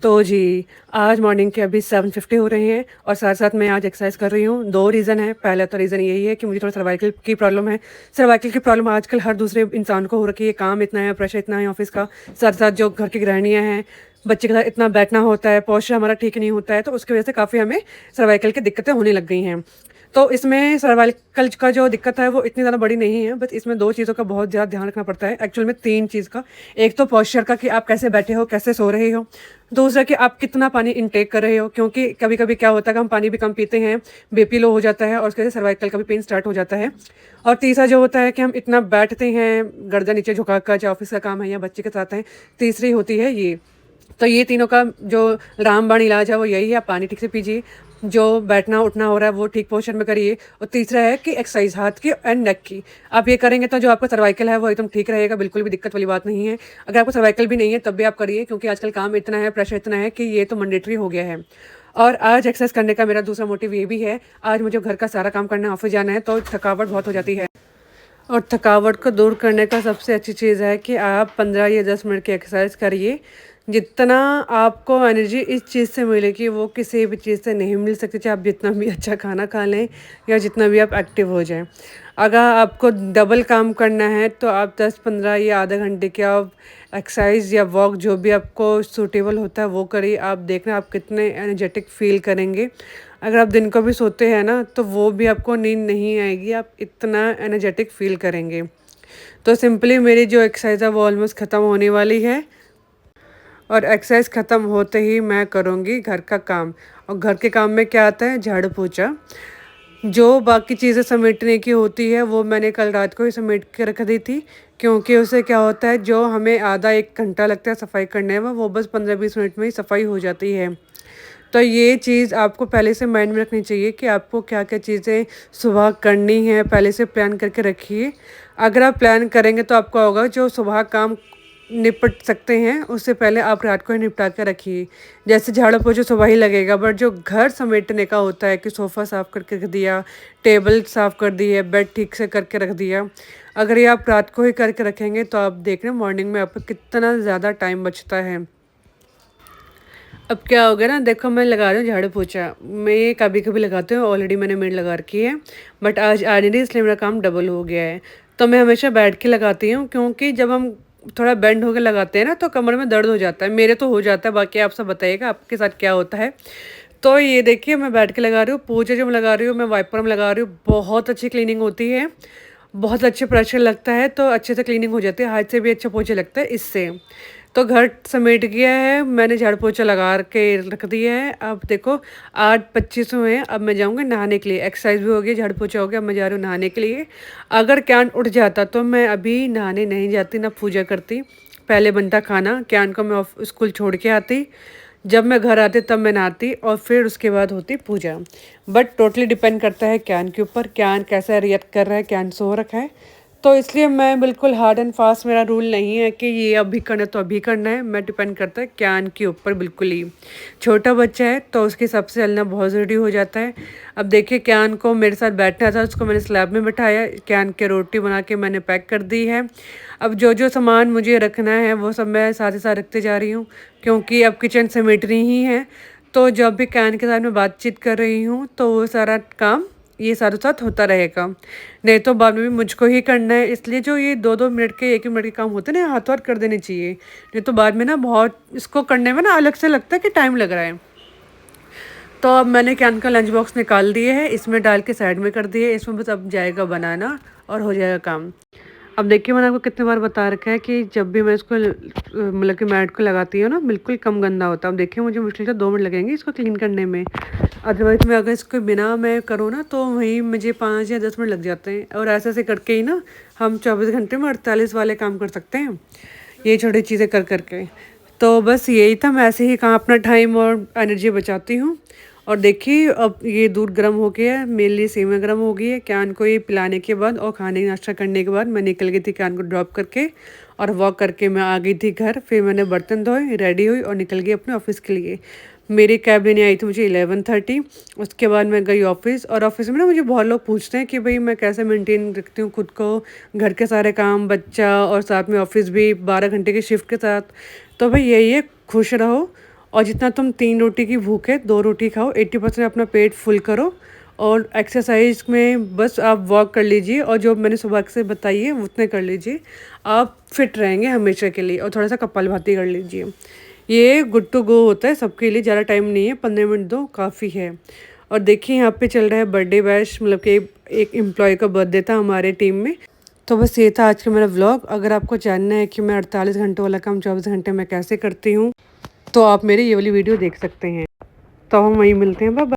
तो जी, आज मॉर्निंग के अभी 7:50 हो रहे हैं और साथ-साथ मैं आज एक्सरसाइज कर रही हूँ। 2 रीज़न हैं, पहला तो रीज़न यही है कि मुझे थोड़ा सर्वाइकल की प्रॉब्लम है। सर्वाइकल की प्रॉब्लम आजकल हर दूसरे इंसान को हो रखी है, काम इतना है, प्रेशर इतना है ऑफ़िस का, साथ-साथ जो घर की गृहिणियाँ हैं, बच्चे के साथ इतना बैठना होता है, पोस्चर हमारा ठीक नहीं होता है, तो उसकी वजह से काफ़ी हमें सर्वाइकल की दिक्कतें होने लग गई हैं। तो इसमें सर्वाइकल का जो दिक्कत है वो इतनी ज़्यादा बड़ी नहीं है, बस इसमें 2 चीज़ों का बहुत ज़्यादा ध्यान रखना पड़ता है। एक्चुअल में 3 चीज़ का, एक तो पोस्चर का कि आप कैसे बैठे हो, कैसे सो रहे हो। दूसरा कि आप कितना पानी इनटेक कर रहे हो, क्योंकि कभी-कभी क्या होता है कि हम पानी भी कम पीते हैं, बीपी लो हो जाता है और उसकी वजह से सर्वाइकल का भी पेन स्टार्ट हो जाता है। और तीसरा जो होता है कि हम इतना बैठते हैं, गर्दन नीचे झुकाकर, चाहे ऑफ़िस का काम है या बच्चे के साथ हैं। तीसरी होती है ये। तो ये तीनों का जो रामबाण इलाज है वो यही है, आप पानी ठीक से पीजिए, जो बैठना-उठना हो रहा है वो ठीक पोस्चर में करिए और तीसरा है कि एक्सरसाइज़ हाथ की एंड नेक की। आप ये करेंगे तो जो आपका सर्वाइकल है वो एकदम ठीक रहेगा, बिल्कुल भी दिक्कत वाली बात नहीं है। अगर आपको सर्वाइकल भी नहीं है तब भी आप करिए, क्योंकि आजकल काम इतना है, प्रेशर इतना है कि ये तो मैंडेटरी हो गया है। और आज एक्सरसाइज़ करने का मेरा दूसरा मोटिव ये भी है, आज मुझे घर का सारा काम करना है, ऑफ़िस जाना है, तो थकावट बहुत हो जाती है। और थकावट को दूर करने का सबसे अच्छी चीज़ है कि आप 15 या 10 मिनट की एक्सरसाइज करिए। जितना आपको एनर्जी इस चीज़ से मिलेगी वो किसी भी चीज़ से नहीं मिल सकती, चाहे आप जितना भी अच्छा खाना खा लें या जितना भी आप एक्टिव हो जाएँ। अगर आपको डबल काम करना है तो आप 10-15 या आधा घंटे की आप एक्सरसाइज या वॉक जो भी आपको सूटेबल होता है वो करिए। आप देखना आप कितने एनर्जेटिक फ़ील करेंगे। अगर आप दिन को भी सोते हैं ना तो वो भी आपको नींद नहीं आएगी, आप इतना एनर्जेटिक फ़ील करेंगे। तो सिंपली मेरी जो एक्सरसाइज़ है वो ऑलमोस्ट ख़त्म होने वाली है और एक्सरसाइज ख़त्म होते ही मैं करूँगी घर का काम। और घर के काम में क्या आता है, झाड़ू पोछा। जो बाकी चीज़ें समेटने की होती है वो मैंने कल रात को ही समेट के रख दी थी, क्योंकि उससे क्या होता है जो हमें आधा 1 घंटा लगता है सफाई करने में वो बस 15-20 मिनट में ही सफाई हो जाती है। तो ये चीज़ आपको पहले से माइंड में रखनी चाहिए कि आपको क्या-क्या चीज़ें सुबह करनी है, पहले से प्लान करके रखिए। अगर आप प्लान करेंगे तो आपका होगा जो सुबह काम निपट सकते हैं, उससे पहले आप रात को ही निपटा के रखिए। जैसे झाड़ू पोछा सुबह ही लगेगा, बट जो घर समेटने का होता है कि सोफ़ा साफ़ करके रख दिया, टेबल साफ़ कर दी है, बेड ठीक से करके रख दिया, अगर ये आप रात को ही करके रखेंगे तो आप देख रहे हैं मॉर्निंग में आपको कितना ज़्यादा टाइम बचता है। अब क्या हो गया ना, देखो मैं लगा रही हूँ झाड़ू पोछा। मैं ये कभी-कभी लगाती हूँ, ऑलरेडी मैंने मेड लगा रखी है, बट आज आ नहीं रही इसलिए मेरा काम डबल हो गया है। तो मैं हमेशा बैठ के लगाती हूँ, क्योंकि जब हम थोड़ा बेंड होके लगाते हैं ना तो कमर में दर्द हो जाता है। मेरे तो हो जाता है, बाकी आप सब बताइएगा आपके साथ क्या होता है। तो ये देखिए मैं बैठ के लगा रही हूँ, पोछा जो मैं लगा रही हूँ मैं वाइपर में लगा रही हूँ, बहुत अच्छी क्लीनिंग होती है। बहुत अच्छे प्रेशर लगता है तो अच्छे से क्लीनिंग हो जाती है, हाथ से भी अच्छा पोछा लगता है इससे। तो घर समेट गया है, मैंने झाड़ू पोछा लगा के रख दिया है। अब देखो 8:25 हुए हैं, अब मैं जाऊँगी नहाने के लिए। एक्सरसाइज भी हो गई, झाड़ू पोछा हो गया, अब मैं जा रही हूँ नहाने के लिए। अगर क्यान उठ जाता तो मैं अभी नहाने नहीं जाती, ना पूजा करती। पहले बनता खाना, क्यान को मैं स्कूल छोड़ के आती, जब मैं घर आती तब मैं नहाती और फिर उसके बाद होती पूजा। बट टोटली डिपेंड करता है क्यान के ऊपर, क्यान कैसा रिएक्ट कर रहा है, क्यान सो रखा है। तो इसलिए मैं बिल्कुल हार्ड एंड फास्ट, मेरा रूल नहीं है कि ये अभी करना है तो अभी करना है, मैं डिपेंड करता है क्यान के ऊपर बिल्कुल ही। छोटा बच्चा है तो उसके हिसाब से चलना बहुत ज़रूरी हो जाता है। अब देखिए क्यान को मेरे साथ बैठना था, उसको मैंने स्लैब में बिठाया, क्यान के रोटी बना के मैंने पैक कर दी है। अब जो सामान मुझे रखना है वो सब मैं साथ ही साथ रखते जा रही हूँ, क्योंकि अब किचन समेटनी ही है। तो जब भी क्यान के साथ मैं बातचीत कर रही हूँ तो वो सारा काम ये साथों साथ होता रहेगा, नहीं तो बाद में भी मुझको ही करना है। इसलिए जो ये 2-2 मिनट के 1-1 मिनट के काम होते हैं ना, हाथों-हाथ कर देने चाहिए, नहीं तो बाद में ना बहुत इसको करने में ना अलग से लगता है कि टाइम लग रहा है। तो अब मैंने कैन का लंच बॉक्स निकाल दिए है, इसमें डाल के साइड में कर दिए, इसमें बस अब जाएगा बनाना और हो जाएगा काम। अब देखिए मैंने आपको कितने बार बता रखा है कि जब भी मैं इसको मतलब कि मैट को लगाती हूँ ना बिल्कुल कम गंदा होता है। अब देखिए मुझे मुश्किल से 2 मिनट लगेंगे इसको क्लीन करने में, अदरवाइज़ मैं अगर इसको बिना मैं करूँ ना तो वहीं मुझे 5 या 10 मिनट लग जाते हैं, और ऐसे ऐसे करके ही ना हम 24 घंटे में 48 वाले काम कर सकते हैं, ये छोटी चीज़ें कर करके। तो बस यही था, मैं ऐसे ही कहाँ अपना टाइम और एनर्जी बचाती हूँ। और देखिए अब ये दूध गर्म हो गया है, मेरे लिए सेवइयाँ गर्म हो गई है। कैन को ये पिलाने के बाद और खाने नाश्ता करने के बाद मैं निकल गई थी कैन को ड्रॉप करके, और वॉक करके मैं आ गई थी घर। फिर मैंने बर्तन धोए, रेडी हुई और निकल गई अपने ऑफिस के लिए। मेरी कैब लेने आई थी मुझे 11:30। उसके बाद मैं गई ऑफिस, और ऑफिस में ना मुझे बहुत लोग पूछते हैं कि भाई मैं कैसे मेंटेन रखती हूँ खुद को, घर के सारे काम, बच्चा और साथ में ऑफिस भी 12 घंटे की शिफ्ट के साथ। तो भाई यही है, खुश रहो और जितना तुम 3 रोटी की भूख है 2 रोटी खाओ, 80% अपना पेट फुल करो और एक्सरसाइज में बस आप वॉक कर लीजिए और जो मैंने सुबह से बताई है उतने कर लीजिए, आप फिट रहेंगे हमेशा के लिए। और थोड़ा सा कपालभाति कर लीजिए, ये गुड टू गो होता है सबके लिए, ज़्यादा टाइम नहीं है, 15 मिनट दो काफ़ी है। और देखिए यहाँ पे चल रहा है बर्थडे बैश, मतलब कि एक एम्प्लॉय का बर्थडे था हमारे टीम में। तो बस ये था आज का मेरा व्लॉग। अगर आपको जानना है कि मैं 48 घंटों वाला काम 24 घंटे में कैसे करती हूँ तो आप मेरी ये वाली वीडियो देख सकते हैं। तो हम वहीं मिलते हैं, बाय बाय।